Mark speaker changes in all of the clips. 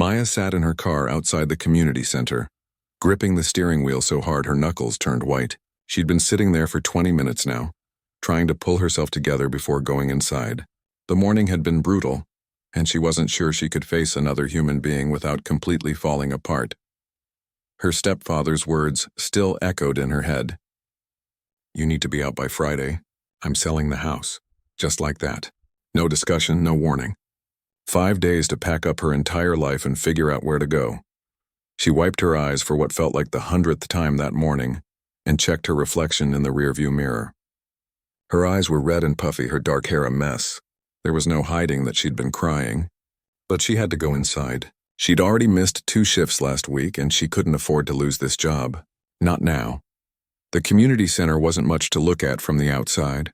Speaker 1: Maya sat in her car outside the community center, gripping the steering wheel so hard her knuckles turned white. She'd been sitting there for 20 minutes now, trying to pull herself together before going inside. The morning had been brutal, and she wasn't sure she could face another human being without completely falling apart. Her stepfather's words still echoed in her head. "You need to be out by Friday. I'm selling the house." Just like that. No discussion, no warning. 5 days to pack up her entire life and figure out where to go. She wiped her eyes for what felt like the 100th time that morning and checked her reflection in the rearview mirror. Her eyes were red and puffy, her dark hair a mess. There was no hiding that she'd been crying. But she had to go inside. She'd already missed 2 shifts last week, and she couldn't afford to lose this job. Not now. The community center wasn't much to look at from the outside.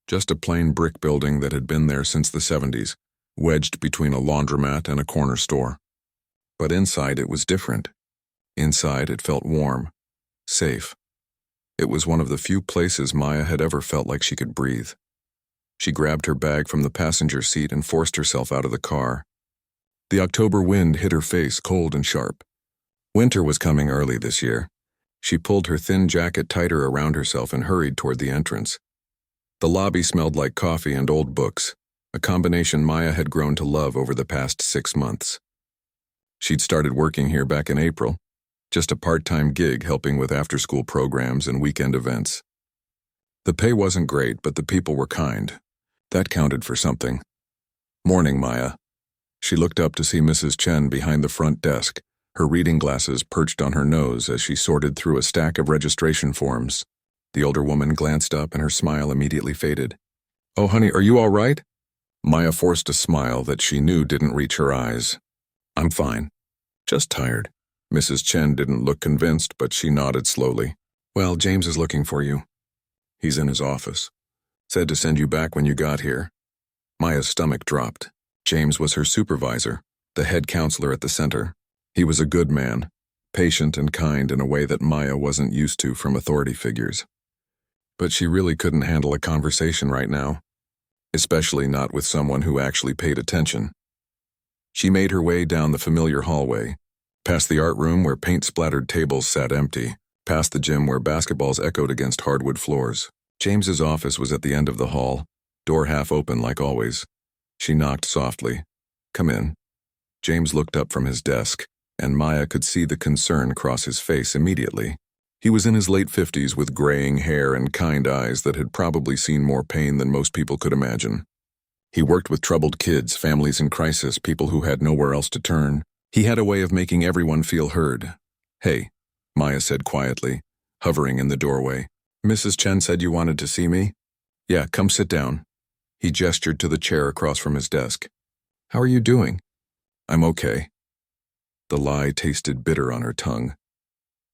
Speaker 1: Just a plain brick building that had been there since the 70s, wedged between a laundromat and a corner store. But inside it was different. Inside it felt warm, safe. It was one of the few places Maya had ever felt like she could breathe. She grabbed her bag from the passenger seat and forced herself out of the car. The October wind hit her face cold and sharp. Winter was coming early this year. She pulled her thin jacket tighter around herself and hurried toward the entrance. The lobby smelled like coffee and old books, a combination Maya had grown to love over the past 6 months. She'd started working here back in April, just a part-time gig helping with after-school programs and weekend events. The pay wasn't great, but the people were kind. That counted for something. "Morning, Maya." She looked up to see Mrs. Chen behind the front desk, her reading glasses perched on her nose as she sorted through a stack of registration forms. The older woman glanced up and her smile immediately faded. "Oh, honey, are you all right?" Maya forced a smile that she knew didn't reach her eyes. "I'm fine. Just tired." Mrs. Chen didn't look convinced, but she nodded slowly. "Well, James is looking for you. He's in his office. Said to send you back when you got here." Maya's stomach dropped. James was her supervisor, the head counselor at the center. He was a good man, patient and kind in a way that Maya wasn't used to from authority figures. But she really couldn't handle a conversation right now, especially not with someone who actually paid attention. She made her way down the familiar hallway, past the art room where paint-splattered tables sat empty, past the gym where basketballs echoed against hardwood floors. James's office was at the end of the hall, door half open like always. She knocked softly. "Come in." James looked up from his desk, and Maya could see the concern cross his face immediately. He was in his late 50s with graying hair and kind eyes that had probably seen more pain than most people could imagine. He worked with troubled kids, families in crisis, people who had nowhere else to turn. He had a way of making everyone feel heard. "Hey," Maya said quietly, hovering in the doorway. "Mrs. Chen said you wanted to see me?" "Yeah, come sit down." He gestured to the chair across from his desk. "How are you doing?" "I'm okay." The lie tasted bitter on her tongue.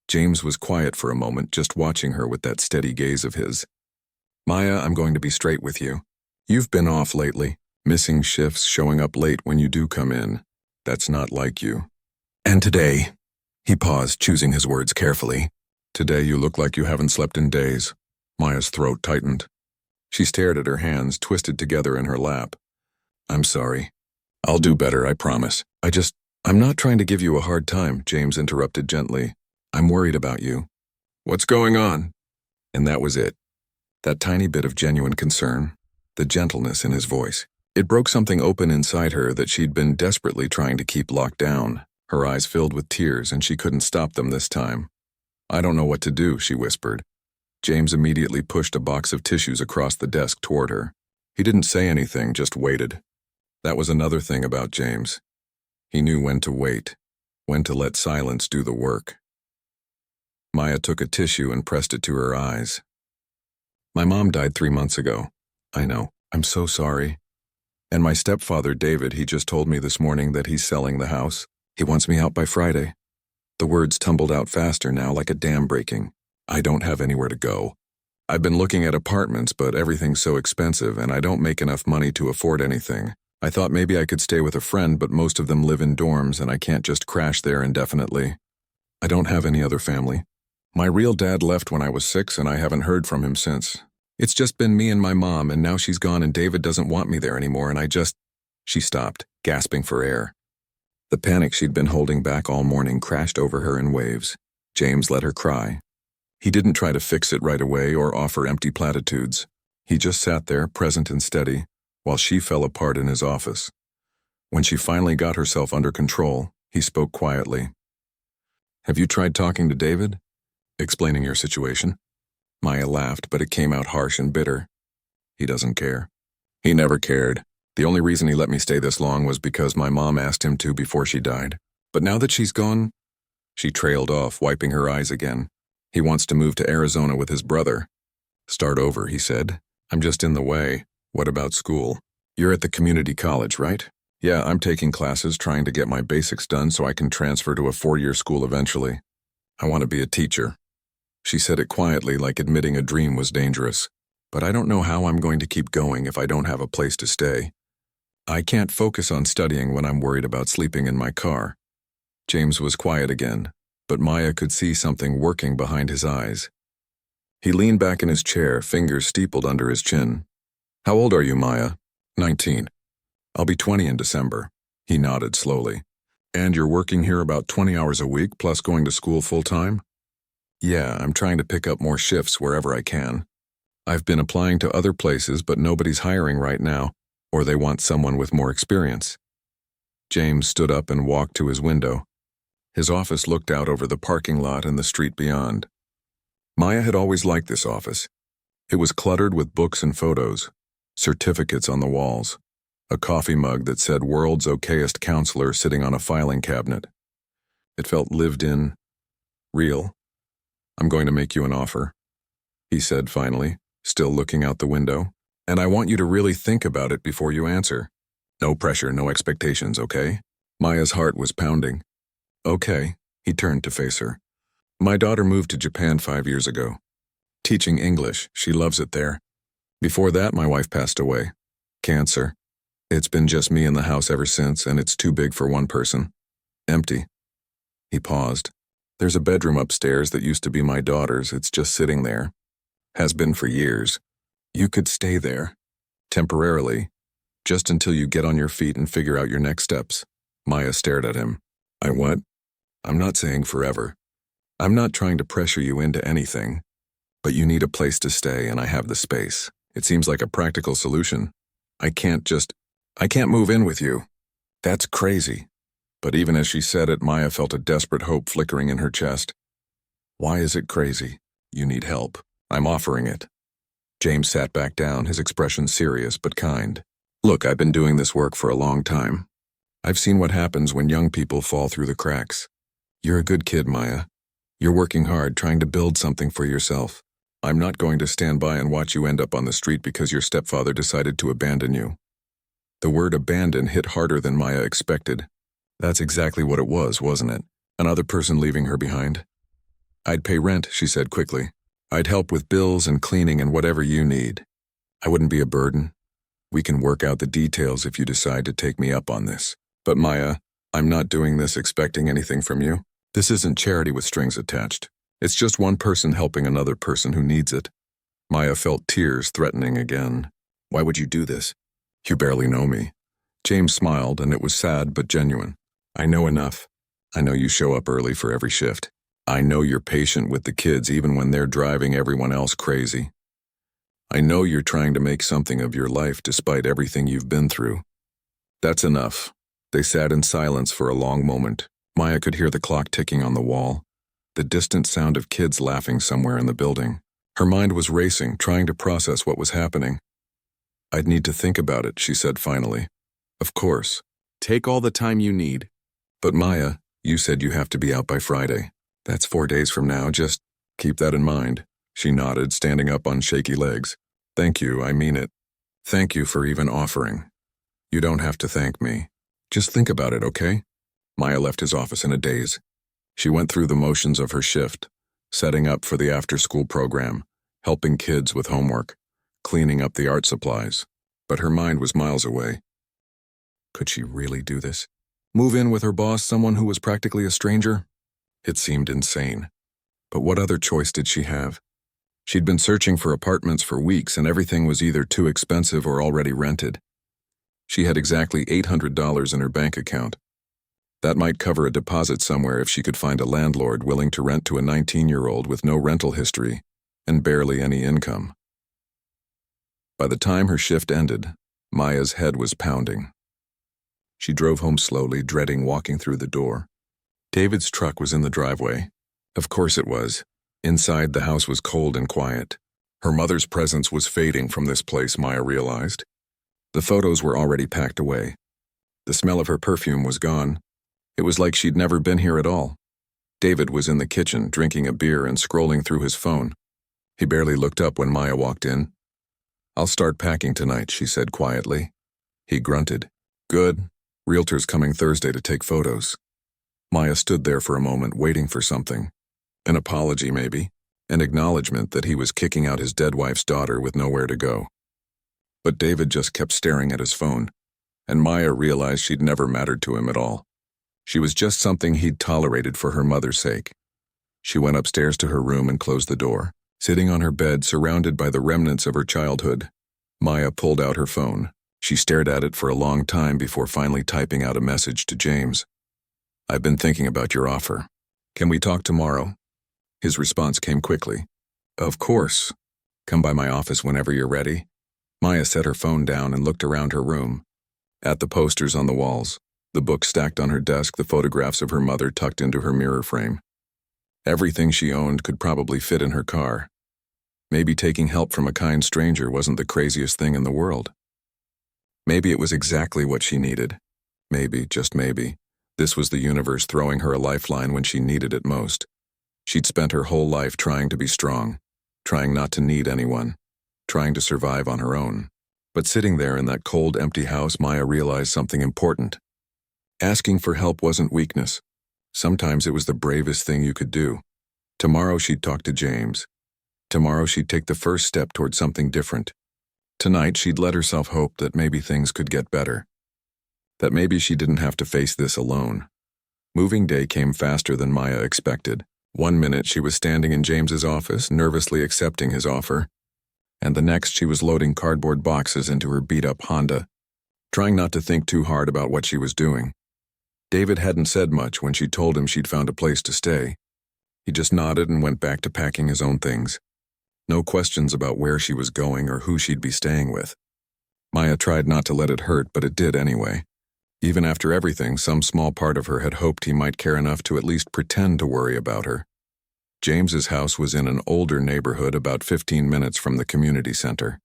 Speaker 1: James was quiet for a moment, just watching her with that steady gaze of his. "Maya, I'm going to be straight with you. You've been off lately, missing shifts, showing up late when you do come in. That's not like you. And today," he paused, choosing his words carefully. "Today you look like you haven't slept in days." Maya's throat tightened. She stared at her hands twisted together in her lap. "I'm sorry. I'll do better, I promise. I'm not trying to give you a hard time," James interrupted gently. "I'm worried about you." "What's going on?" And that was it. That tiny bit of genuine concern, the gentleness in his voice. It broke something open inside her that she'd been desperately trying to keep locked down. Her eyes filled with tears, and she couldn't stop them this time. "I don't know what to do," she whispered. James immediately pushed a box of tissues across the desk toward her. He didn't say anything, just waited. That was another thing about James. He knew when to wait, when to let silence do the work. Maya took a tissue and pressed it to her eyes. "My mom died 3 months ago. I know. I'm so sorry. And my stepfather, David, he just told me this morning that he's selling the house. He wants me out by Friday." The words tumbled out faster now, like a dam breaking. "I don't have anywhere to go. I've been looking at apartments, but everything's so expensive and I don't make enough money to afford anything. I thought maybe I could stay with a friend, but most of them live in dorms and I can't just crash there indefinitely. I don't have any other family. My real dad left when I was 6 and I haven't heard from him since. It's just been me and my mom, and now she's gone and David doesn't want me there anymore and I just..." She stopped, gasping for air. The panic she'd been holding back all morning crashed over her in waves. James let her cry. He didn't try to fix it right away or offer empty platitudes. He just sat there, present and steady, while she fell apart in his office. When she finally got herself under control, he spoke quietly. "Have you tried talking to David? Explaining your situation?" Maya laughed, but it came out harsh and bitter. "He doesn't care." "He never cared. The only reason he let me stay this long was because my mom asked him to before she died. But now that she's gone..." She trailed off, wiping her eyes again. "He wants to move to Arizona with his brother." "Start over," he said. "I'm just in the way. What about school? You're at the community college, right?" "Yeah, I'm taking classes, trying to get my basics done so I can transfer to a 4-year school eventually. I want to be a teacher." She said it quietly, like admitting a dream was dangerous. "But I don't know how I'm going to keep going if I don't have a place to stay. I can't focus on studying when I'm worried about sleeping in my car." James was quiet again, but Maya could see something working behind his eyes. He leaned back in his chair, fingers steepled under his chin. "How old are you, Maya?" 19. "I'll be 20 in December." He nodded slowly. "And you're working here about 20 hours a week, plus going to school full-time?" "Yeah, I'm trying to pick up more shifts wherever I can. I've been applying to other places, but nobody's hiring right now, or they want someone with more experience." James stood up and walked to his window. His office looked out over the parking lot and the street beyond. Maya had always liked this office. It was cluttered with books and photos, certificates on the walls, a coffee mug that said "World's Okayest Counselor" sitting on a filing cabinet. It felt lived in, real. "I'm going to make you an offer," he said finally, still looking out the window. "And I want you to really think about it before you answer. No pressure, no expectations, okay?" Maya's heart was pounding. "Okay," he turned to face her. "My daughter moved to Japan 5 years ago. Teaching English, she loves it there. Before that, my wife passed away. Cancer. It's been just me in the house ever since, and it's too big for one person. Empty." He paused. "There's a bedroom upstairs that used to be my daughter's. It's just sitting there. Has been for years. You could stay there. Temporarily. Just until you get on your feet and figure out your next steps." Maya stared at him. "I what?" "I'm not saying forever. I'm not trying to pressure you into anything. But you need a place to stay, and I have the space. It seems like a practical solution. I can't move in with you." "That's crazy." But even as she said it, Maya felt a desperate hope flickering in her chest. "Why is it crazy? You need help. I'm offering it." James sat back down, his expression serious but kind. "Look, I've been doing this work for a long time. I've seen what happens when young people fall through the cracks. You're a good kid, Maya. You're working hard, trying to build something for yourself. I'm not going to stand by and watch you end up on the street because your stepfather decided to abandon you." The word abandon hit harder than Maya expected. That's exactly what it was, wasn't it? Another person leaving her behind. "I'd pay rent," she said quickly. "I'd help with bills and cleaning and whatever you need. I wouldn't be a burden. We can work out the details if you decide to take me up on this. But Maya, I'm not doing this expecting anything from you. This isn't charity with strings attached. It's just one person helping another person who needs it." Maya felt tears threatening again. "Why would you do this? You barely know me." James smiled, and it was sad but genuine. "I know enough. I know you show up early for every shift. I know you're patient with the kids even when they're driving everyone else crazy. I know you're trying to make something of your life despite everything you've been through." "That's enough." They sat in silence for a long moment. Maya could hear the clock ticking on the wall, the distant sound of kids laughing somewhere in the building. Her mind was racing, trying to process what was happening. "I'd need to think about it," she said finally. "Of course. Take all the time you need. But Maya, you said you have to be out by Friday. That's 4 days from now. Just keep that in mind." She nodded, standing up on shaky legs. "Thank you, I mean it. Thank you for even offering. You don't have to thank me. Just think about it, okay?" Maya left his office in a daze. She went through the motions of her shift, setting up for the after-school program, helping kids with homework, cleaning up the art supplies. But her mind was miles away. Could she really do this? Move in with her boss, someone who was practically a stranger? It seemed insane. But what other choice did she have? She'd been searching for apartments for weeks, and everything was either too expensive or already rented. She had exactly $800 in her bank account. That might cover a deposit somewhere if she could find a landlord willing to rent to a 19-year-old with no rental history and barely any income. By the time her shift ended, Maya's head was pounding. She drove home slowly, dreading walking through the door. David's truck was in the driveway. Of course it was. Inside, the house was cold and quiet. Her mother's presence was fading from this place, Maya realized. The photos were already packed away. The smell of her perfume was gone. It was like she'd never been here at all. David was in the kitchen, drinking a beer and scrolling through his phone. He barely looked up when Maya walked in. "I'll start packing tonight," she said quietly. He grunted. "Good. Realtor's coming Thursday to take photos." Maya stood there for a moment, waiting for something. An apology, maybe. An acknowledgement that he was kicking out his dead wife's daughter with nowhere to go. But David just kept staring at his phone, and Maya realized she'd never mattered to him at all. She was just something he'd tolerated for her mother's sake. She went upstairs to her room and closed the door. Sitting on her bed, surrounded by the remnants of her childhood, Maya pulled out her phone. She stared at it for a long time before finally typing out a message to James. "I've been thinking about your offer. Can we talk tomorrow?" His response came quickly. "Of course. Come by my office whenever you're ready." Maya set her phone down and looked around her room. At the posters on the walls, the books stacked on her desk, the photographs of her mother tucked into her mirror frame. Everything she owned could probably fit in her car. Maybe taking help from a kind stranger wasn't the craziest thing in the world. Maybe it was exactly what she needed. Maybe, just maybe, this was the universe throwing her a lifeline when she needed it most. She'd spent her whole life trying to be strong, trying not to need anyone, trying to survive on her own. But sitting there in that cold, empty house, Maya realized something important. Asking for help wasn't weakness. Sometimes it was the bravest thing you could do. Tomorrow she'd talk to James. Tomorrow she'd take the first step toward something different. Tonight she'd let herself hope that maybe things could get better. That maybe she didn't have to face this alone. Moving day came faster than Maya expected. One minute she was standing in James's office, nervously accepting his offer, and the next she was loading cardboard boxes into her beat-up Honda, trying not to think too hard about what she was doing. David hadn't said much when she told him she'd found a place to stay. He just nodded and went back to packing his own things. No questions about where she was going or who she'd be staying with. Maya tried not to let it hurt, but it did anyway. Even after everything, some small part of her had hoped he might care enough to at least pretend to worry about her. James's house was in an older neighborhood about 15 minutes from the community center.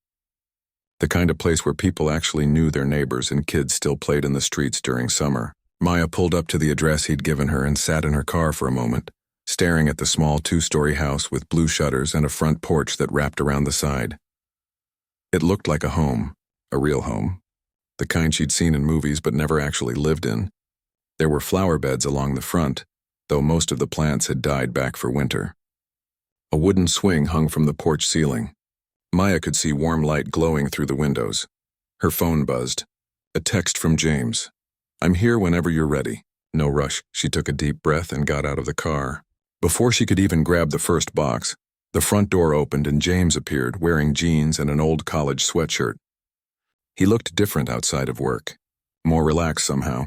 Speaker 1: The kind of place where people actually knew their neighbors and kids still played in the streets during summer. Maya pulled up to the address he'd given her and sat in her car for a moment, staring at the small 2-story house with blue shutters and a front porch that wrapped around the side. It looked like a home, a real home, the kind she'd seen in movies but never actually lived in. There were flower beds along the front, though most of the plants had died back for winter. A wooden swing hung from the porch ceiling. Maya could see warm light glowing through the windows. Her phone buzzed. A text from James. "I'm here whenever you're ready." No rush. She took a deep breath and got out of the car. Before she could even grab the first box, the front door opened and James appeared, wearing jeans and an old college sweatshirt. He looked different outside of work, more relaxed somehow.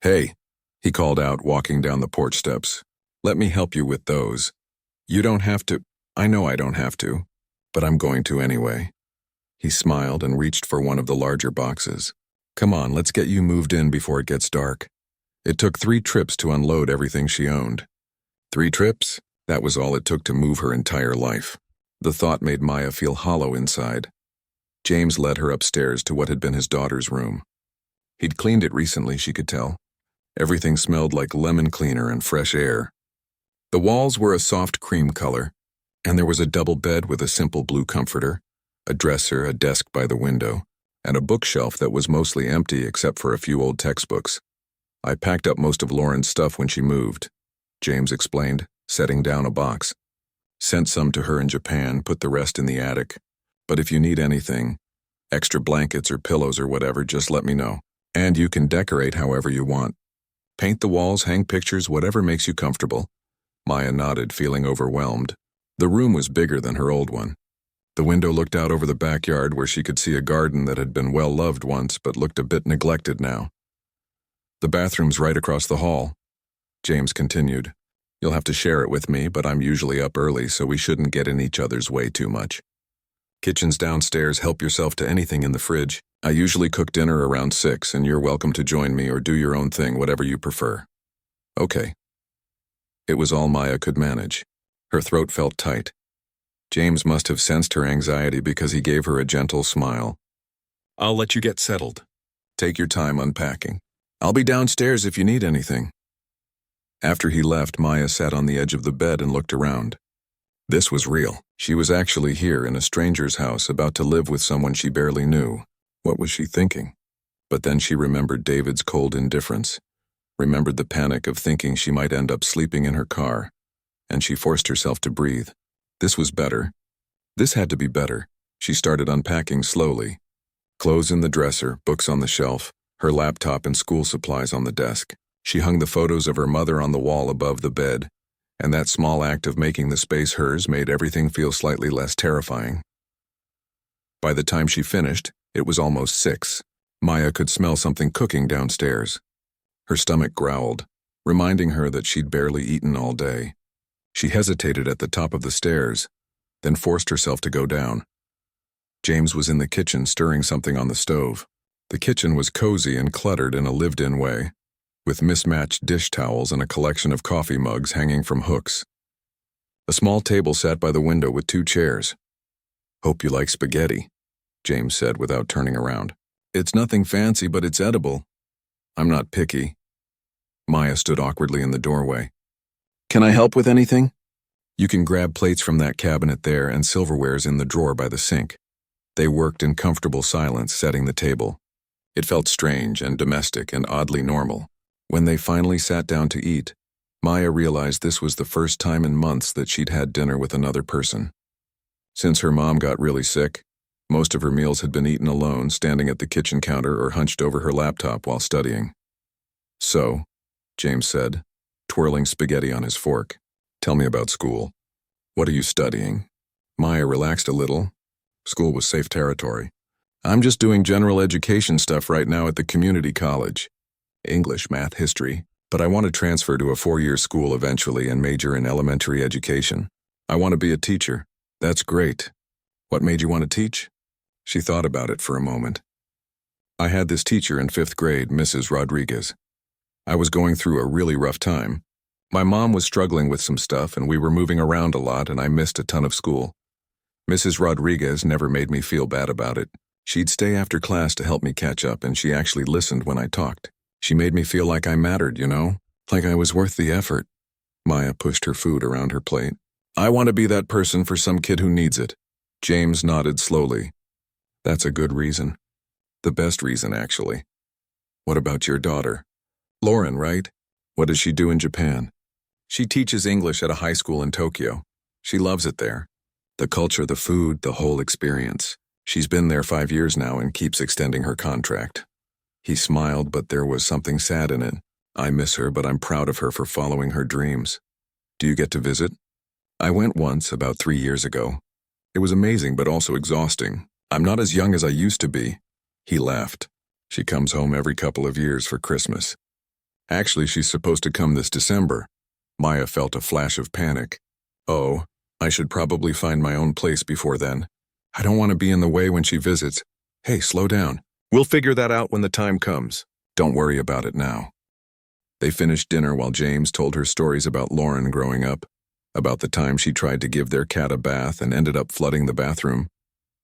Speaker 1: "Hey," he called out, walking down the porch steps. "Let me help you with those." "You don't have to." "I know I don't have to, but I'm going to anyway." He smiled and reached for one of the larger boxes. "Come on, let's get you moved in before it gets dark." It took 3 trips to unload everything she owned. 3 trips? That was all it took to move her entire life. The thought made Maya feel hollow inside. James led her upstairs to what had been his daughter's room. He'd cleaned it recently, she could tell. Everything smelled like lemon cleaner and fresh air. The walls were a soft cream color, and there was a double bed with a simple blue comforter, a dresser, a desk by the window, and a bookshelf that was mostly empty except for a few old textbooks. "I packed up most of Lauren's stuff when she moved," James explained, setting down a box. "Sent some to her in Japan, put the rest in the attic. But if you need anything, extra blankets or pillows or whatever, just let me know. And you can decorate however you want. Paint the walls, hang pictures, whatever makes you comfortable." Maya nodded, feeling overwhelmed. The room was bigger than her old one. The window looked out over the backyard where she could see a garden that had been well loved once but looked a bit neglected now. The bathroom's right across the hall. James continued. You'll have to share it with me, but I'm usually up early, so we shouldn't get in each other's way too much. Kitchen's downstairs, help yourself to anything in the fridge. I usually cook dinner around 6, and you're welcome to join me or do your own thing, whatever you prefer. Okay. It was all Maya could manage. Her throat felt tight. James must have sensed her anxiety because he gave her a gentle smile. I'll let you get settled. Take your time unpacking. I'll be downstairs if you need anything. After he left, Maya sat on the edge of the bed and looked around. This was real. She was actually here in a stranger's house, about to live with someone she barely knew. What was she thinking? But then she remembered David's cold indifference, remembered the panic of thinking she might end up sleeping in her car, and she forced herself to breathe. This was better. This had to be better. She started unpacking slowly. Clothes in the dresser, books on the shelf, her laptop and school supplies on the desk. She hung the photos of her mother on the wall above the bed, and that small act of making the space hers made everything feel slightly less terrifying. By the time she finished, it was almost 6. Maya could smell something cooking downstairs. Her stomach growled, reminding her that she'd barely eaten all day. She hesitated at the top of the stairs, then forced herself to go down. James was in the kitchen stirring something on the stove. The kitchen was cozy and cluttered in a lived-in way, with mismatched dish towels and a collection of coffee mugs hanging from hooks. A small table sat by the window with 2 chairs. Hope you like spaghetti, James said without turning around. It's nothing fancy, but it's edible. I'm not picky. Maya stood awkwardly in the doorway. Can I help with anything? You can grab plates from that cabinet there, and silverware's in the drawer by the sink. They worked in comfortable silence, setting the table. It felt strange and domestic and oddly normal. When they finally sat down to eat, Maya realized this was the first time in months that she'd had dinner with another person. Since her mom got really sick, most of her meals had been eaten alone, standing at the kitchen counter or hunched over her laptop while studying. So, James said, twirling spaghetti on his fork, tell me about school. What are you studying? Maya relaxed a little. School was safe territory. I'm just doing general education stuff right now at the community college. English, math, history, but I want to transfer to a 4-year school eventually and major in elementary education. I want to be a teacher. That's great. What made you want to teach? She thought about it for a moment. I had this teacher in 5th grade, Mrs. Rodriguez. I was going through a really rough time. My mom was struggling with some stuff and we were moving around a lot and I missed a ton of school. Mrs. Rodriguez never made me feel bad about it. She'd stay after class to help me catch up and she actually listened when I talked. She made me feel like I mattered, you know? Like I was worth the effort. Maya pushed her food around her plate. I want to be that person for some kid who needs it. James nodded slowly. That's a good reason. The best reason, actually. What about your daughter? Lauren, right? What does she do in Japan? She teaches English at a high school in Tokyo. She loves it there. The culture, the food, the whole experience. She's been there 5 years now and keeps extending her contract. He smiled, but there was something sad in it. I miss her, but I'm proud of her for following her dreams. Do you get to visit? I went once, about 3 years ago. It was amazing, but also exhausting. I'm not as young as I used to be. He laughed. She comes home every couple of years for Christmas. Actually, she's supposed to come this December. Maya felt a flash of panic. Oh, I should probably find my own place before then. I don't want to be in the way when she visits. Hey, slow down. We'll figure that out when the time comes. Don't worry about it now. They finished dinner while James told her stories about Lauren growing up, about the time she tried to give their cat a bath and ended up flooding the bathroom,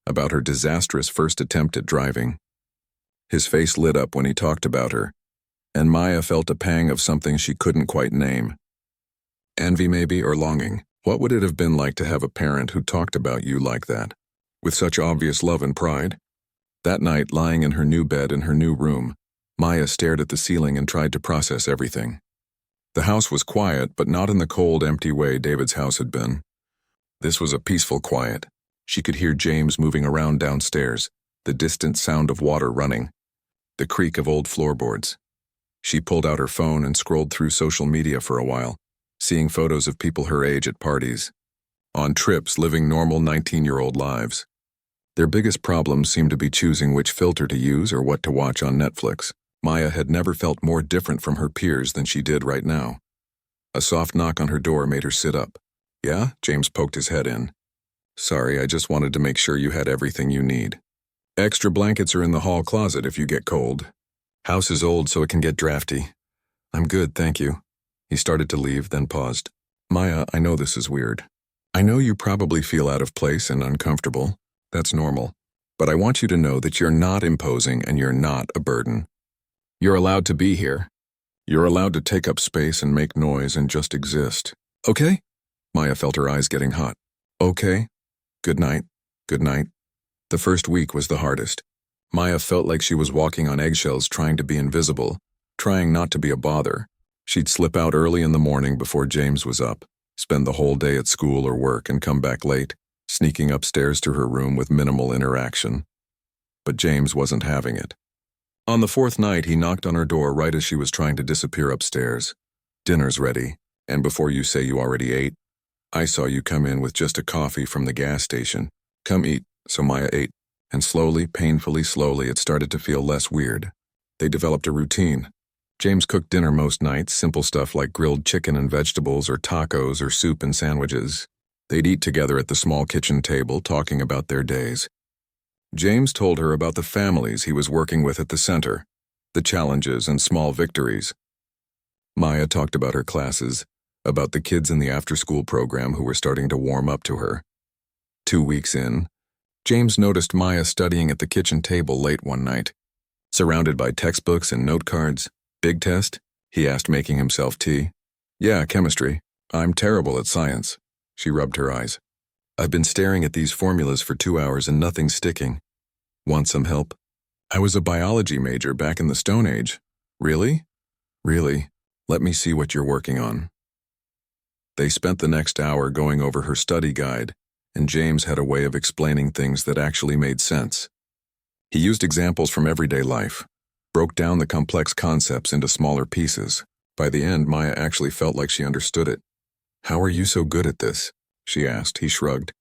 Speaker 1: about her disastrous first attempt at driving. His face lit up when he talked about her, and Maya felt a pang of something she couldn't quite name. Envy maybe, or longing. What would it have been like to have a parent who talked about you like that, with such obvious love and pride? That night, lying in her new bed in her new room, Maya stared at the ceiling and tried to process everything. The house was quiet, but not in the cold, empty way David's house had been. This was a peaceful quiet. She could hear James moving around downstairs, the distant sound of water running, the creak of old floorboards. She pulled out her phone and scrolled through social media for a while, seeing photos of people her age at parties, on trips, living normal 19-year-old lives. Their biggest problem seemed to be choosing which filter to use or what to watch on Netflix. Maya had never felt more different from her peers than she did right now. A soft knock on her door made her sit up. "Yeah?" James poked his head in. "Sorry, I just wanted to make sure you had everything you need. Extra blankets are in the hall closet if you get cold. House is old so it can get drafty." "I'm good, thank you." He started to leave, then paused. "Maya, I know this is weird. I know you probably feel out of place and uncomfortable. That's normal. But I want you to know that you're not imposing and you're not a burden. You're allowed to be here. You're allowed to take up space and make noise and just exist. Okay?" Maya felt her eyes getting hot. "Okay. Good night. Good night." The first week was the hardest. Maya felt like she was walking on eggshells, trying to be invisible, trying not to be a bother. She'd slip out early in the morning before James was up, spend the whole day at school or work and come back late, sneaking upstairs to her room with minimal interaction. But James wasn't having it. On the fourth night, he knocked on her door right as she was trying to disappear upstairs. "Dinner's ready, and before you say you already ate, I saw you come in with just a coffee from the gas station. Come eat." So Maya ate, and slowly, painfully slowly, it started to feel less weird. They developed a routine. James cooked dinner most nights, simple stuff like grilled chicken and vegetables or tacos or soup and sandwiches. They'd eat together at the small kitchen table, talking about their days. James told her about the families he was working with at the center, the challenges and small victories. Maya talked about her classes, about the kids in the after-school program who were starting to warm up to her. 2 weeks in, James noticed Maya studying at the kitchen table late one night. Surrounded by textbooks and note cards. "Big test?" he asked, making himself tea. "Yeah, chemistry. I'm terrible at science." She rubbed her eyes. "I've been staring at these formulas for 2 hours and nothing's sticking. Want some help?" "I was a biology major back in the Stone Age." "Really?" "Really. Let me see what you're working on." They spent the next hour going over her study guide, and James had a way of explaining things that actually made sense. He used examples from everyday life, broke down the complex concepts into smaller pieces. By the end, Maya actually felt like she understood it. "How are you so good at this?" she asked. He shrugged.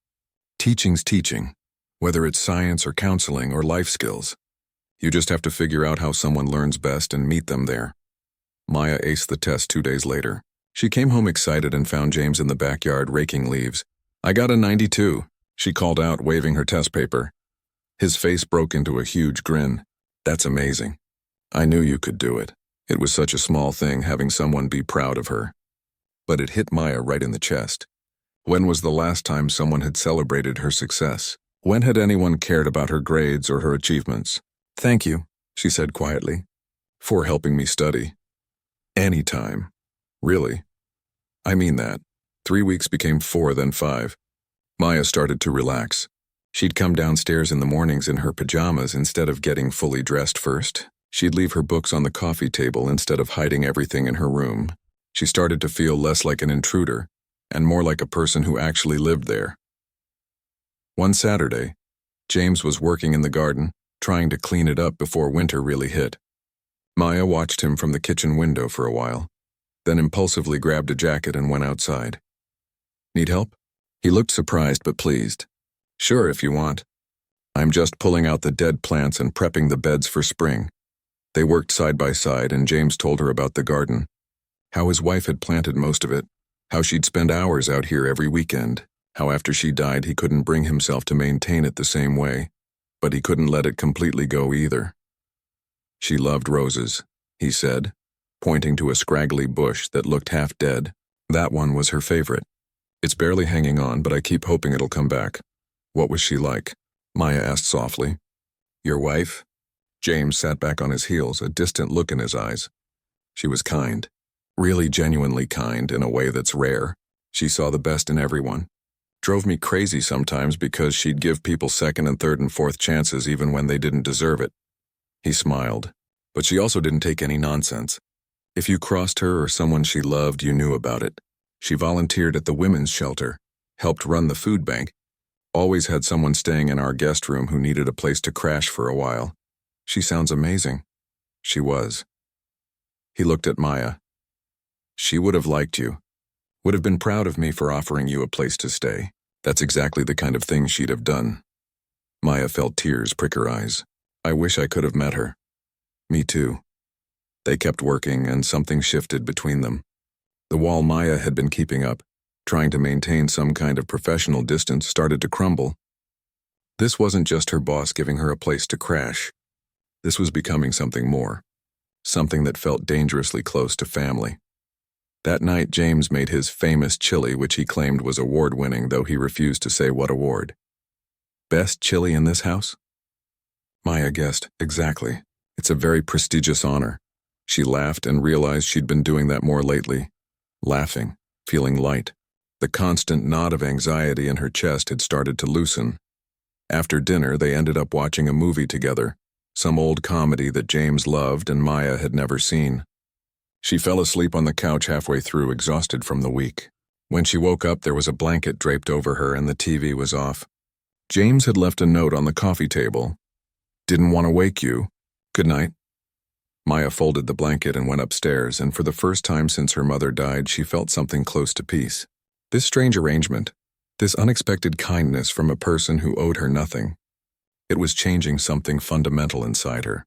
Speaker 1: "Teaching's teaching, whether it's science or counseling or life skills. You just have to figure out how someone learns best and meet them there." Maya aced the test 2 days later. She came home excited and found James in the backyard raking leaves. "I got a 92, she called out, waving her test paper. His face broke into a huge grin. "That's amazing. I knew you could do it." It was such a small thing having someone be proud of her. But it hit Maya right in the chest. When was the last time someone had celebrated her success? When had anyone cared about her grades or her achievements? "Thank you," she said quietly, "for helping me study." "Anytime. Really. I mean that." 3 weeks became 4, then 5. Maya started to relax. She'd come downstairs in the mornings in her pajamas instead of getting fully dressed first. She'd leave her books on the coffee table instead of hiding everything in her room. She started to feel less like an intruder and more like a person who actually lived there. One Saturday, James was working in the garden, trying to clean it up before winter really hit. Maya watched him from the kitchen window for a while, then impulsively grabbed a jacket and went outside. "Need help?" He looked surprised but pleased. "Sure, if you want. I'm just pulling out the dead plants and prepping the beds for spring." They worked side by side, and James told her about the garden, how his wife had planted most of it, how she'd spend hours out here every weekend, how after she died he couldn't bring himself to maintain it the same way, but he couldn't let it completely go either. "She loved roses," he said, pointing to a scraggly bush that looked half dead. "That one was her favorite. It's barely hanging on, but I keep hoping it'll come back." "What was she like?" Maya asked softly. "Your wife?" James sat back on his heels, a distant look in his eyes. "She was kind. Really genuinely kind in a way that's rare. She saw the best in everyone. Drove me crazy sometimes because she'd give people second and third and fourth chances even when they didn't deserve it." He smiled. "But she also didn't take any nonsense. If you crossed her or someone she loved, you knew about it. She volunteered at the women's shelter, helped run the food bank, always had someone staying in our guest room who needed a place to crash for a while. She sounds amazing." She was. He looked at Maya. "She would have liked you. Would have been proud of me for offering you a place to stay. That's exactly the kind of thing she'd have done." Maya felt tears prick her eyes. "I wish I could have met her." "Me too." They kept working, and something shifted between them. The wall Maya had been keeping up, trying to maintain some kind of professional distance, started to crumble. This wasn't just her boss giving her a place to crash. This was becoming something more. Something that felt dangerously close to family. That night, James made his famous chili, which he claimed was award-winning, though he refused to say what award. Best chili in this house? Maya guessed. Exactly. It's a very prestigious honor. She laughed and realized she'd been doing that more lately. Laughing, feeling light. The constant knot of anxiety in her chest had started to loosen. After dinner, they ended up watching a movie together, some old comedy that James loved and Maya had never seen. She fell asleep on the couch halfway through, exhausted from the week. When she woke up, there was a blanket draped over her and the TV was off. James had left a note on the coffee table. Didn't want to wake you. Good night. Maya folded the blanket and went upstairs, and for the first time since her mother died, she felt something close to peace. This strange arrangement, this unexpected kindness from a person who owed her nothing, it was changing something fundamental inside her.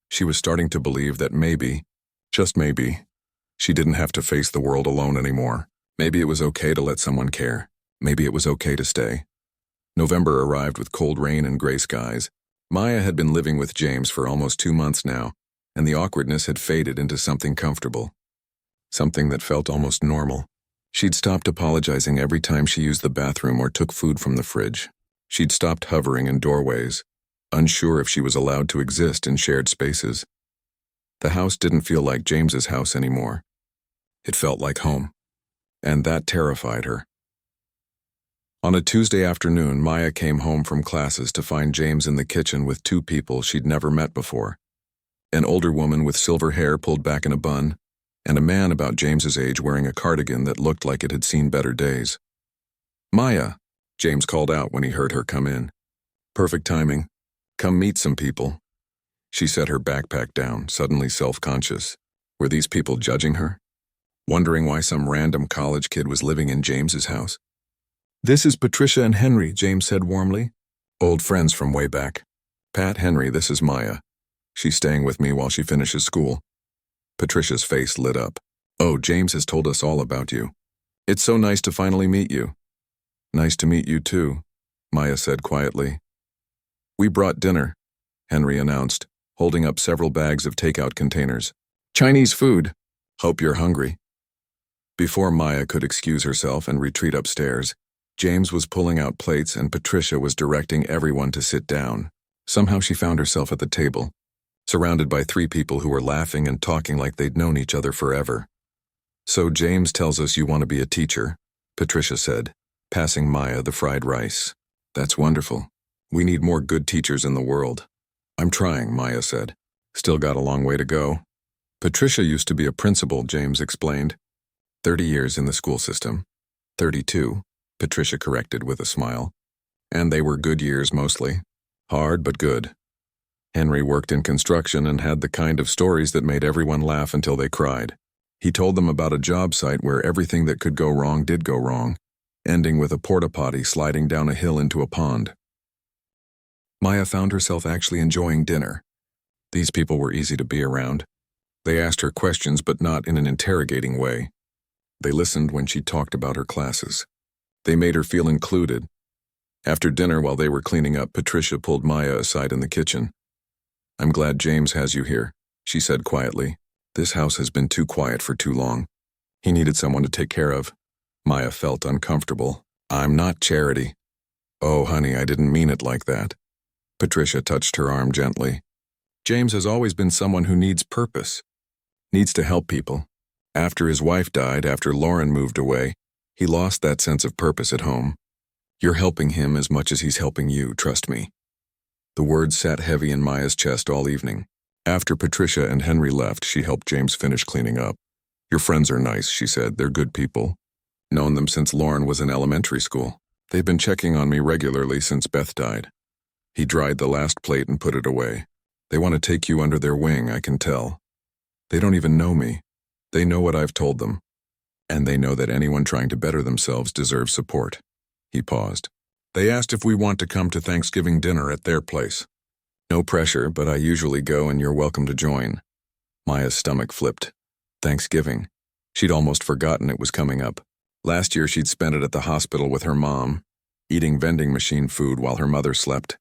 Speaker 1: She was starting to believe that maybe, just maybe, she didn't have to face the world alone anymore. Maybe it was okay to let someone care. Maybe it was okay to stay. November arrived with cold rain and gray skies. Maya had been living with James for almost 2 months now, and the awkwardness had faded into something comfortable. Something that felt almost normal. She'd stopped apologizing every time she used the bathroom or took food from the fridge. She'd stopped hovering in doorways, unsure if she was allowed to exist in shared spaces. The house didn't feel like James's house anymore. It felt like home, and that terrified her. On a Tuesday afternoon, Maya came home from classes to find James in the kitchen with 2 people she'd never met before. An older woman with silver hair pulled back in a bun, and a man about James's age wearing a cardigan that looked like it had seen better days. Maya, James called out when he heard her come in. Perfect timing. Come meet some people. She set her backpack down, suddenly self-conscious. Were these people judging her? Wondering why some random college kid was living in James's house? This is Patricia and Henry, James said warmly. Old friends from way back. Pat, Henry, this is Maya. She's staying with me while she finishes school. Patricia's face lit up. Oh, James has told us all about you. It's so nice to finally meet you. Nice to meet you too, Maya said quietly. We brought dinner, Henry announced, holding up several bags of takeout containers. Chinese food. Hope you're hungry. Before Maya could excuse herself and retreat upstairs, James was pulling out plates and Patricia was directing everyone to sit down. Somehow she found herself at the table, surrounded by 3 people who were laughing and talking like they'd known each other forever. So James tells us you want to be a teacher, Patricia said, passing Maya the fried rice. That's wonderful. We need more good teachers in the world. I'm trying, Maya said. Still got a long way to go. Patricia used to be a principal, James explained. 30 years in the school system. 32, Patricia corrected with a smile. And they were good years mostly. Hard but good. Henry worked in construction and had the kind of stories that made everyone laugh until they cried. He told them about a job site where everything that could go wrong did go wrong, ending with a porta potty sliding down a hill into a pond. Maya found herself actually enjoying dinner. These people were easy to be around. They asked her questions, but not in an interrogating way. They listened when she talked about her classes. They made her feel included. After dinner, while they were cleaning up, Patricia pulled Maya aside in the kitchen. I'm glad James has you here, she said quietly. This house has been too quiet for too long. He needed someone to take care of. Maya felt uncomfortable. I'm not Charity. Oh, honey, I didn't mean it like that. Patricia touched her arm gently. James has always been someone who needs purpose, needs to help people. After his wife died, after Lauren moved away, he lost that sense of purpose at home. You're helping him as much as he's helping you, trust me. The words sat heavy in Maya's chest all evening. After Patricia and Henry left, she helped James finish cleaning up. Your friends are nice, she said. They're good people. Known them since Lauren was in elementary school. They've been checking on me regularly since Beth died. He dried the last plate and put it away. They want to take you under their wing, I can tell. They don't even know me. They know what I've told them. And they know that anyone trying to better themselves deserves support. He paused. They asked if we want to come to Thanksgiving dinner at their place. No pressure, but I usually go and you're welcome to join. Maya's stomach flipped. Thanksgiving. She'd almost forgotten it was coming up. Last year she'd spent it at the hospital with her mom, eating vending machine food while her mother slept.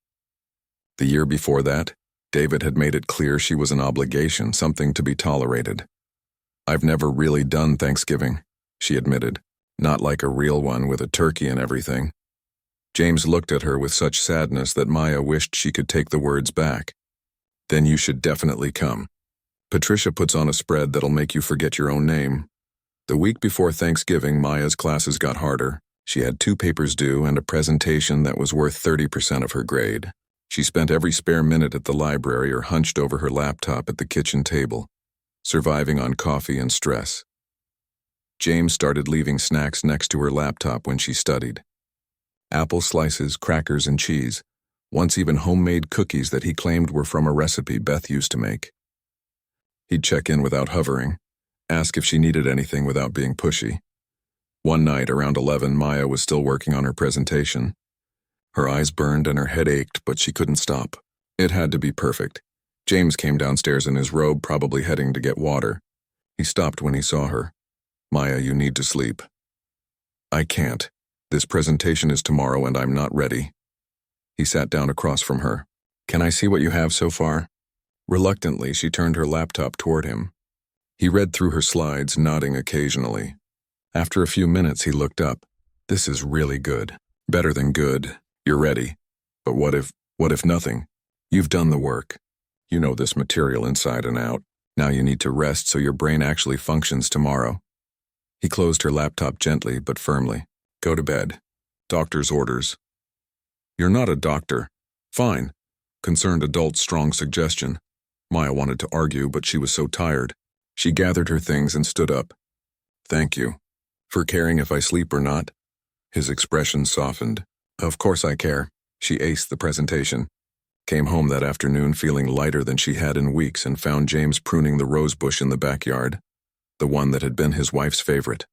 Speaker 1: The year before that, David had made it clear she was an obligation, something to be tolerated. "I've never really done Thanksgiving," she admitted. "Not like a real one with a turkey and everything." James looked at her with such sadness that Maya wished she could take the words back. "Then you should definitely come. Patricia puts on a spread that'll make you forget your own name." The week before Thanksgiving, Maya's classes got harder. She had 2 papers due and a presentation that was worth 30% of her grade. She spent every spare minute at the library or hunched over her laptop at the kitchen table, surviving on coffee and stress. James started leaving snacks next to her laptop when she studied. Apple slices, crackers, and cheese, once even homemade cookies that he claimed were from a recipe Beth used to make. He'd check in without hovering, ask if she needed anything without being pushy. One night, around 11, Maya was still working on her presentation. Her eyes burned and her head ached, but she couldn't stop. It had to be perfect. James came downstairs in his robe, probably heading to get water. He stopped when he saw her. "Maya, you need to sleep." "I can't. This presentation is tomorrow and I'm not ready." He sat down across from her. "Can I see what you have so far?" Reluctantly, she turned her laptop toward him. He read through her slides, nodding occasionally. After a few minutes, he looked up. "This is really good. Better than good. You're ready. But what if nothing? You've done the work. You know this material inside and out. Now you need to rest so your brain actually functions tomorrow." He closed her laptop gently but firmly. "Go to bed. Doctor's orders." "You're not a doctor." "Fine." Concerned adult's strong suggestion. Maya wanted to argue, but she was so tired. She gathered her things and stood up. "Thank you. For caring if I sleep or not." His expression softened. "Of course I care." She aced the presentation. Came home that afternoon feeling lighter than she had in weeks and found James pruning the rose bush in the backyard, the one that had been his wife's favorite.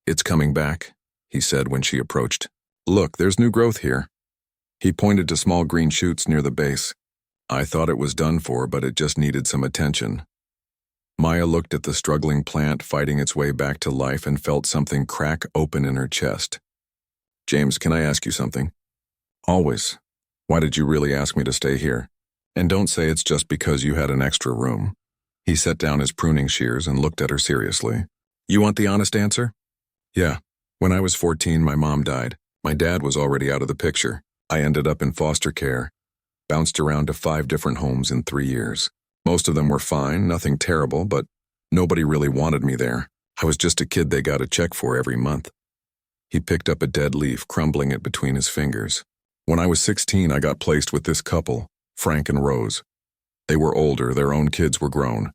Speaker 1: "It's coming back," he said when she approached. "Look, there's new growth here." He pointed to small green shoots near the base. "I thought it was done for, but it just needed some attention." Maya looked at the struggling plant fighting its way back to life and felt something crack open in her chest. "James, can I ask you something?" "Always. Why did you really ask me to stay here? And don't say it's just because you had an extra room." He set down his pruning shears and looked at her seriously. "You want the honest answer?" "Yeah. When I was 14, my mom died. My dad was already out of the picture. I ended up in foster care. Bounced around to 5 different homes in 3 years. Most of them were fine, nothing terrible, but nobody really wanted me there. I was just a kid they got a check for every month." He picked up a dead leaf, crumbling it between his fingers. "When I was 16, I got placed with this couple, Frank and Rose. They were older, their own kids were grown.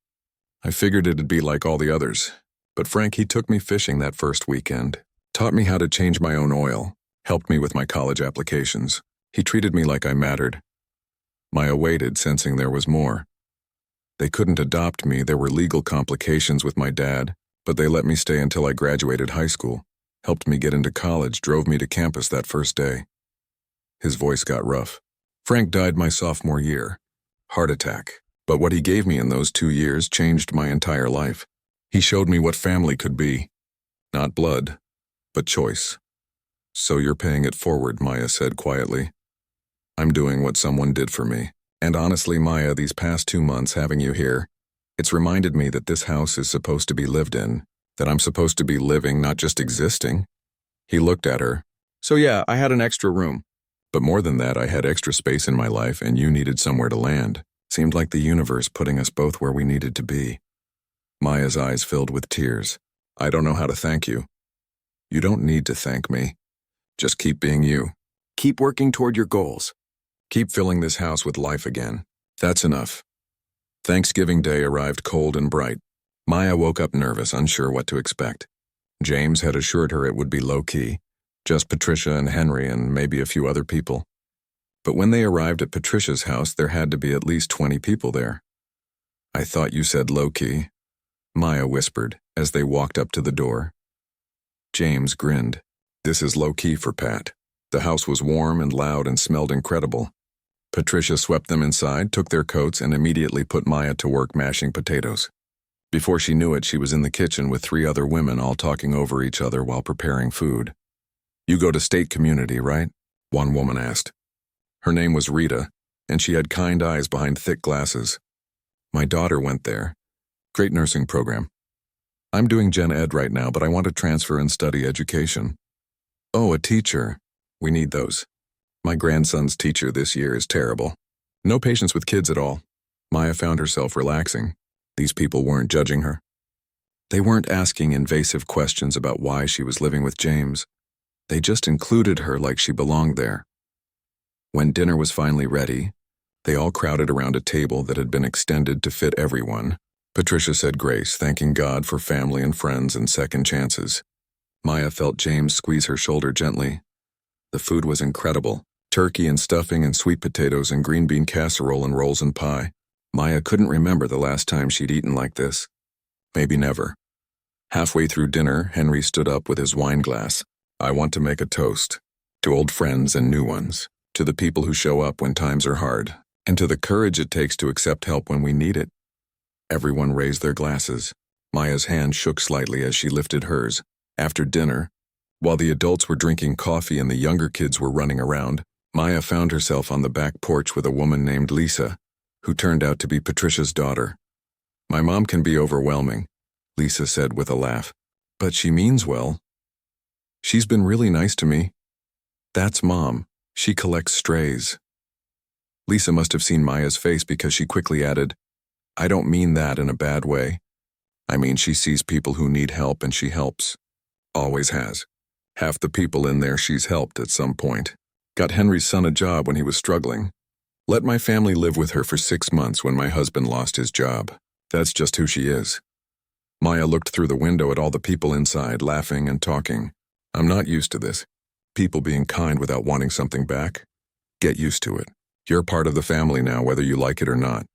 Speaker 1: I figured it'd be like all the others. But Frank, he took me fishing that first weekend, taught me how to change my own oil, helped me with my college applications. He treated me like I mattered." Maya waited, sensing there was more. "They couldn't adopt me, there were legal complications with my dad, but they let me stay until I graduated high school, helped me get into college, drove me to campus that first day." His voice got rough. "Frank died my sophomore year. Heart attack. But what he gave me in those 2 years changed my entire life. He showed me what family could be. Not blood, but choice." "So you're paying it forward," Maya said quietly. "I'm doing what someone did for me. And honestly, Maya, these past 2 months having you here, it's reminded me that this house is supposed to be lived in, that I'm supposed to be living, not just existing." He looked at her. "So yeah, I had an extra room. But more than that, I had extra space in my life and you needed somewhere to land. Seemed like the universe putting us both where we needed to be." Maya's eyes filled with tears. "I don't know how to thank you." "You don't need to thank me. Just keep being you. Keep working toward your goals. Keep filling this house with life again. That's enough." Thanksgiving Day arrived cold and bright. Maya woke up nervous, unsure what to expect. James had assured her it would be low-key, just Patricia and Henry and maybe a few other people. But when they arrived at Patricia's house, there had to be at least 20 people there. "I thought you said low-key," Maya whispered as they walked up to the door. James grinned. "This is low-key for Pat." The house was warm and loud and smelled incredible. Patricia swept them inside, took their coats, and immediately put Maya to work mashing potatoes. Before she knew it, she was in the kitchen with 3 other women all talking over each other while preparing food. "You go to State Community, right?" one woman asked. Her name was Rita, and she had kind eyes behind thick glasses. "My daughter went there. Great nursing program. I'm doing Gen Ed right now, but I want to transfer and study education." "Oh, a teacher. We need those. My grandson's teacher this year is terrible. No patience with kids at all." Maya found herself relaxing. These people weren't judging her. They weren't asking invasive questions about why she was living with James. They just included her like she belonged there. When dinner was finally ready, they all crowded around a table that had been extended to fit everyone. Patricia said grace, thanking God for family and friends and second chances. Maya felt James squeeze her shoulder gently. The food was incredible. Turkey and stuffing and sweet potatoes and green bean casserole and rolls and pie. Maya couldn't remember the last time she'd eaten like this. Maybe never. Halfway through dinner, Henry stood up with his wine glass. "I want to make a toast. To old friends and new ones. To the people who show up when times are hard. And to the courage it takes to accept help when we need it." Everyone raised their glasses. Maya's hand shook slightly as she lifted hers. After dinner, while the adults were drinking coffee and the younger kids were running around, Maya found herself on the back porch with a woman named Lisa, who turned out to be Patricia's daughter. "My mom can be overwhelming," Lisa said with a laugh. "But she means well. She's been really nice to me." "That's Mom. She collects strays." Lisa must have seen Maya's face because she quickly added, "I don't mean that in a bad way. I mean she sees people who need help and she helps. Always has. Half the people in there she's helped at some point. Got Henry's son a job when he was struggling. Let my family live with her for 6 months when my husband lost his job. That's just who she is." Maya looked through the window at all the people inside, laughing and talking. "I'm not used to this. People being kind without wanting something back. Get used to it. You're part of the family now, whether you like it or not."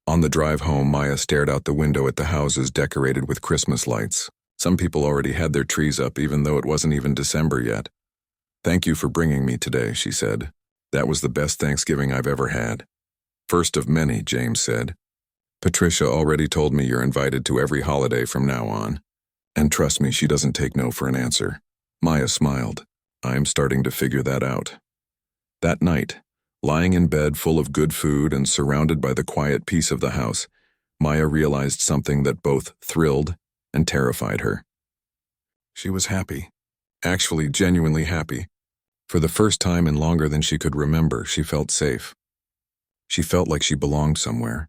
Speaker 1: On the drive home, Maya stared out the window at the houses decorated with Christmas lights. Some people already had their trees up even though it wasn't even December yet. "Thank you for bringing me today," she said. "That was the best Thanksgiving I've ever had." "First of many," James said. "Patricia already told me you're invited to every holiday from now on. And trust me, she doesn't take no for an answer." Maya smiled. "I'm starting to figure that out." That night, lying in bed full of good food and surrounded by the quiet peace of the house, Maya realized something that both thrilled and terrified her. She was happy. Actually, genuinely happy. For the first time in longer than she could remember, she felt safe. She felt like she belonged somewhere.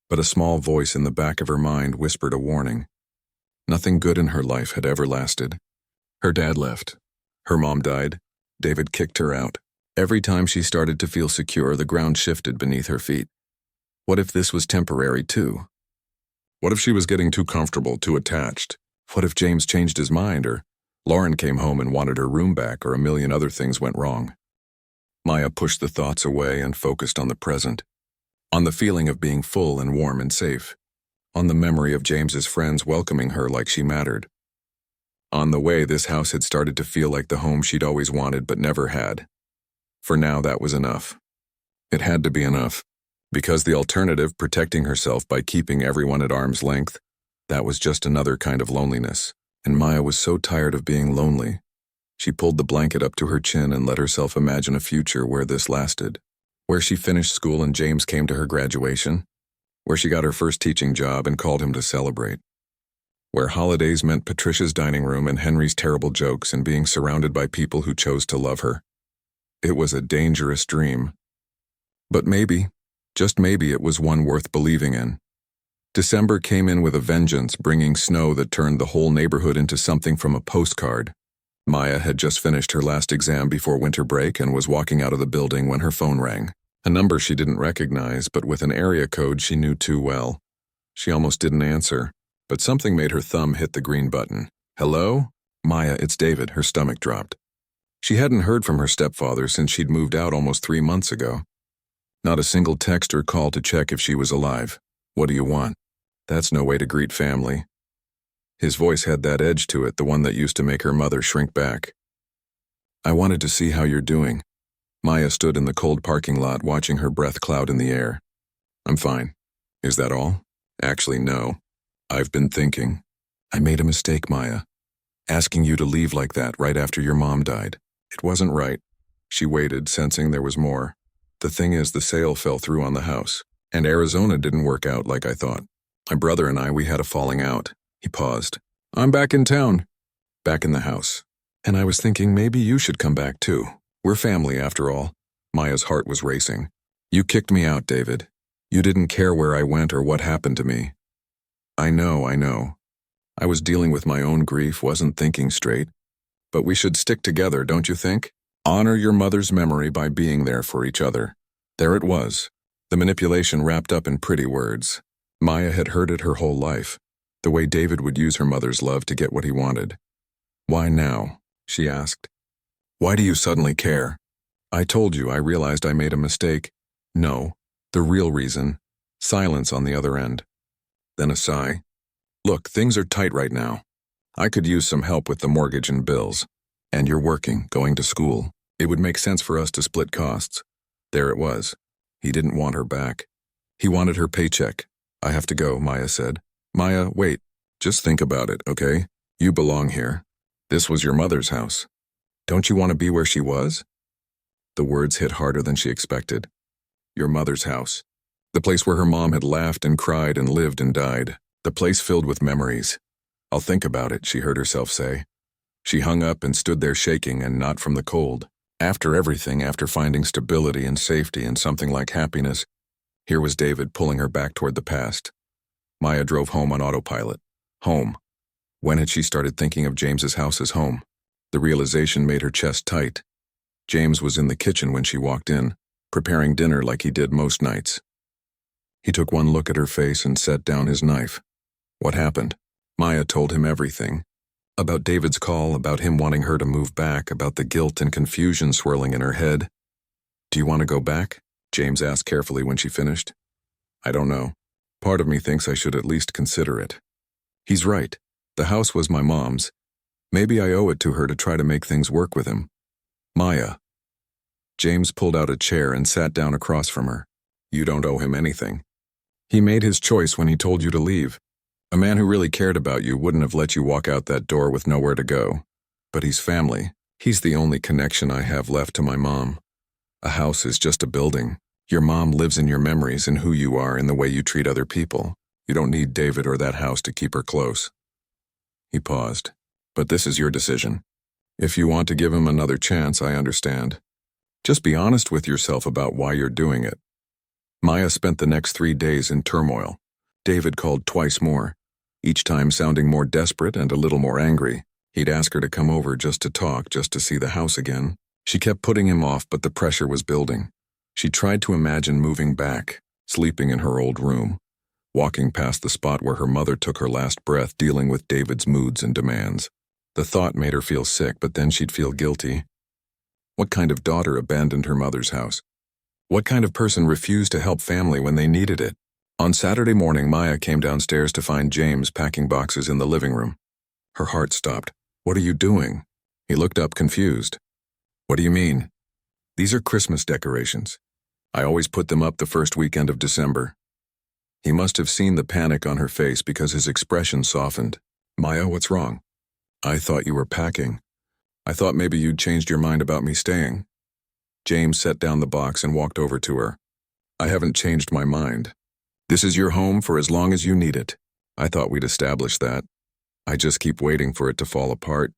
Speaker 1: But a small voice in the back of her mind whispered a warning. Nothing good in her life had ever lasted. Her dad left. Her mom died. David kicked her out. Every time she started to feel secure, the ground shifted beneath her feet. What if this was temporary too? What if she was getting too comfortable, too attached? What if James changed his mind, or Lauren came home and wanted her room back, or a million other things went wrong? Maya pushed the thoughts away and focused on the present, on the feeling of being full and warm and safe, on the memory of James's friends welcoming her like she mattered, on the way this house had started to feel like the home she'd always wanted but never had. For now, that was enough. It had to be enough, because the alternative, protecting herself by keeping everyone at arm's length, that was just another kind of loneliness, and Maya was so tired of being lonely. She pulled the blanket up to her chin and let herself imagine a future where this lasted, where she finished school and James came to her graduation, where she got her first teaching job and called him to celebrate, where holidays meant Patricia's dining room and Henry's terrible jokes and being surrounded by people who chose to love her. It was a dangerous dream. But maybe, just maybe, it was one worth believing in. December came in with a vengeance, bringing snow that turned the whole neighborhood into something from a postcard. Maya had just finished her last exam before winter break and was walking out of the building when her phone rang. A number she didn't recognize, but with an area code she knew too well. She almost didn't answer, but something made her thumb hit the green button. "Hello? Maya, it's David." Her stomach dropped. She hadn't heard from her stepfather since she'd moved out almost 3 months ago. Not a single text or call to check if she was alive. "What do you want?" That's no way to greet family. His voice had that edge to it, the one that used to make her mother shrink back. "I wanted to see how you're doing. Maya stood in the cold parking lot watching her breath cloud in the air. I'm fine. Is that all? Actually, no. I've been thinking. I made a mistake, Maya. Asking you to leave like that right after your mom died. It wasn't right. She waited, sensing there was more. The thing is, the sale fell through on the house, and Arizona didn't work out like I thought. My brother and I, we had a falling out. He paused. I'm back in town. Back in the house. And I was thinking maybe you should come back too. We're family after all. Maya's heart was racing. You kicked me out, David. You didn't care where I went or what happened to me. I know. I was dealing with my own grief, wasn't thinking straight. But we should stick together, don't you think? Honor your mother's memory by being there for each other. There it was. The manipulation wrapped up in pretty words. Maya had heard it her whole life. The way David would use her mother's love to get what he wanted. Why now? She asked. Why do you suddenly care? I told you I realized I made a mistake. No, the real reason. Silence on the other end. Then a sigh. Look, things are tight right now. I could use some help with the mortgage and bills. And you're working, going to school. It would make sense for us to split costs. There it was. He didn't want her back. He wanted her paycheck. I have to go, Maya said. Maya, wait. Just think about it, okay? You belong here. This was your mother's house. Don't you want to be where she was? The words hit harder than she expected. Your mother's house. The place where her mom had laughed and cried and lived and died. The place filled with memories. I'll think about it, she heard herself say. She hung up and stood there shaking and not from the cold. After everything, after finding stability and safety and something like happiness, here was David pulling her back toward the past. Maya drove home on autopilot. Home. When had she started thinking of James's house as home? The realization made her chest tight. James was in the kitchen when she walked in, preparing dinner like he did most nights. He took one look at her face and set down his knife. What happened? Maya told him everything. About David's call, about him wanting her to move back, about the guilt and confusion swirling in her head. Do you want to go back? James asked carefully when she finished. I don't know. Part of me thinks I should at least consider it. He's right. The house was my mom's. Maybe I owe it to her to try to make things work with him. Maya. James pulled out a chair and sat down across from her. You don't owe him anything. He made his choice when he told you to leave. A man who really cared about you wouldn't have let you walk out that door with nowhere to go. But he's family. He's the only connection I have left to my mom. A house is just a building. Your mom lives in your memories and who you are and the way you treat other people. You don't need David or that house to keep her close. He paused. But this is your decision. If you want to give him another chance, I understand. Just be honest with yourself about why you're doing it. Maya spent the next 3 days in turmoil. David called twice more, each time sounding more desperate and a little more angry. He'd ask her to come over just to talk, just to see the house again. She kept putting him off, but the pressure was building. She tried to imagine moving back, sleeping in her old room, walking past the spot where her mother took her last breath, dealing with David's moods and demands. The thought made her feel sick, but then she'd feel guilty. What kind of daughter abandoned her mother's house? What kind of person refused to help family when they needed it? On Saturday morning, Maya came downstairs to find James packing boxes in the living room. Her heart stopped. What are you doing? He looked up confused. What do you mean? These are Christmas decorations. I always put them up the first weekend of December. He must have seen the panic on her face because his expression softened. Maya, what's wrong? I thought you were packing. I thought maybe you'd changed your mind about me staying. James set down the box and walked over to her. I haven't changed my mind. This is your home for as long as you need it. I thought we'd established that. I just keep waiting for it to fall apart.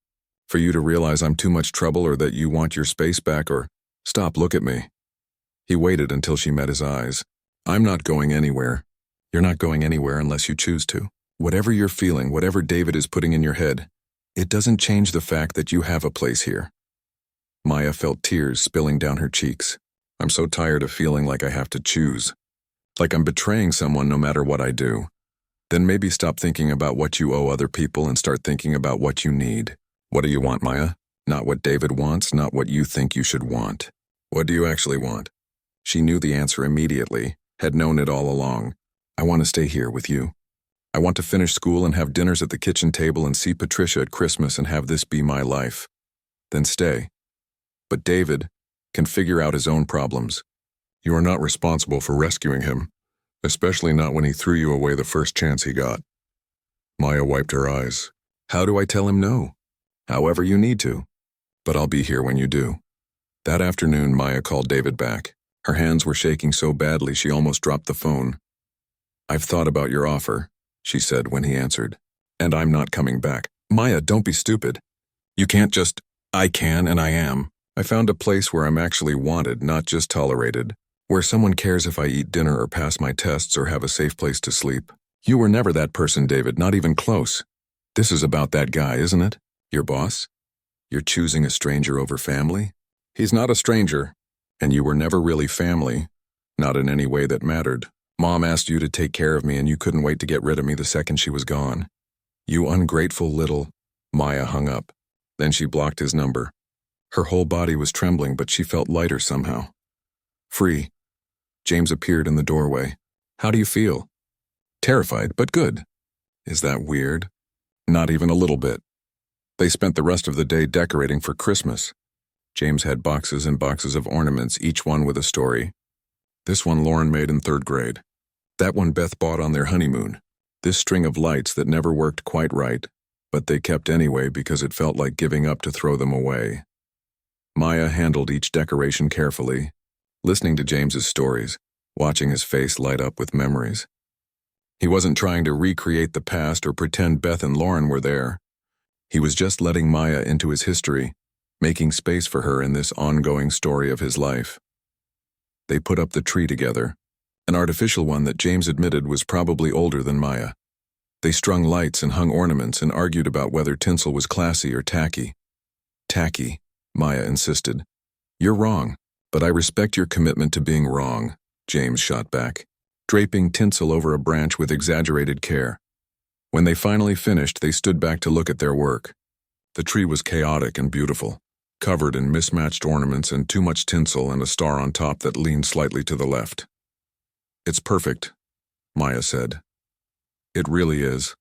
Speaker 1: For you to realize I'm too much trouble or that you want your space back or... Stop, look at me. He waited until she met his eyes. I'm not going anywhere. You're not going anywhere unless you choose to. Whatever you're feeling, whatever David is putting in your head, it doesn't change the fact that you have a place here. Maya felt tears spilling down her cheeks. I'm so tired of feeling like I have to choose. Like I'm betraying someone no matter what I do. Then maybe stop thinking about what you owe other people and start thinking about what you need. What do you want, Maya? Not what David wants, not what you think you should want. What do you actually want? She knew the answer immediately, had known it all along. I want to stay here with you. I want to finish school and have dinners at the kitchen table and see Patricia at Christmas and have this be my life. Then stay. But David, can figure out his own problems. You are not responsible for rescuing him, especially not when he threw you away the first chance he got. Maya wiped her eyes. How do I tell him no? However you need to. But I'll be here when you do. That afternoon, Maya called David back. Her hands were shaking so badly she almost dropped the phone. I've thought about your offer, she said when he answered. And I'm not coming back. Maya, don't be stupid. You can't just, I can and I am. I found a place where I'm actually wanted, not just tolerated. Where someone cares if I eat dinner or pass my tests or have a safe place to sleep. You were never that person, David, not even close. This is about that guy, isn't it? Your boss? You're choosing a stranger over family? He's not a stranger, and you were never really family, not in any way that mattered. Mom asked you to take care of me and you couldn't wait to get rid of me the second she was gone. You ungrateful little... Maya hung up. Then she blocked his number. Her whole body was trembling, but she felt lighter somehow. Free. James appeared in the doorway. How do you feel? Terrified, but good. Is that weird? Not even a little bit. They spent the rest of the day decorating for Christmas. James had boxes and boxes of ornaments, each one with a story. This one Lauren made in 3rd grade. That one Beth bought on their honeymoon. This string of lights that never worked quite right, but they kept anyway because it felt like giving up to throw them away. Maya handled each decoration carefully, listening to James's stories, watching his face light up with memories. He wasn't trying to recreate the past or pretend Beth and Lauren were there. He was just letting Maya into his history, making space for her in this ongoing story of his life. They put up the tree together, an artificial one that James admitted was probably older than Maya. They strung lights and hung ornaments and argued about whether tinsel was classy or tacky. Tacky, Maya insisted. You're wrong, but I respect your commitment to being wrong, James shot back, draping tinsel over a branch with exaggerated care. When they finally finished, they stood back to look at their work. The tree was chaotic and beautiful, covered in mismatched ornaments and too much tinsel and a star on top that leaned slightly to the left. It's perfect, Maya said. It really is.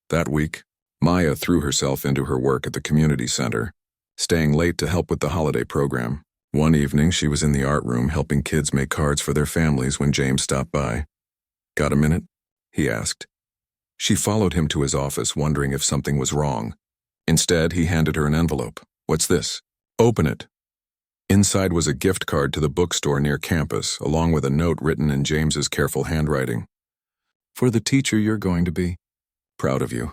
Speaker 1: That week, Maya threw herself into her work at the community center, staying late to help with the holiday program. One evening, she was in the art room helping kids make cards for their families when James stopped by. Got a minute? He asked. She followed him to his office, wondering if something was wrong. Instead, he handed her an envelope. What's this? Open it. Inside was a gift card to the bookstore near campus, along with a note written in James's careful handwriting. For the teacher you're going to be. Proud of you.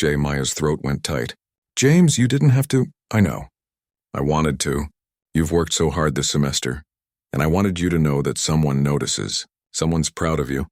Speaker 1: Maya's throat went tight. James, you didn't have to. I know. I wanted to. You've worked so hard this semester, and I wanted you to know that someone notices. Someone's proud of you.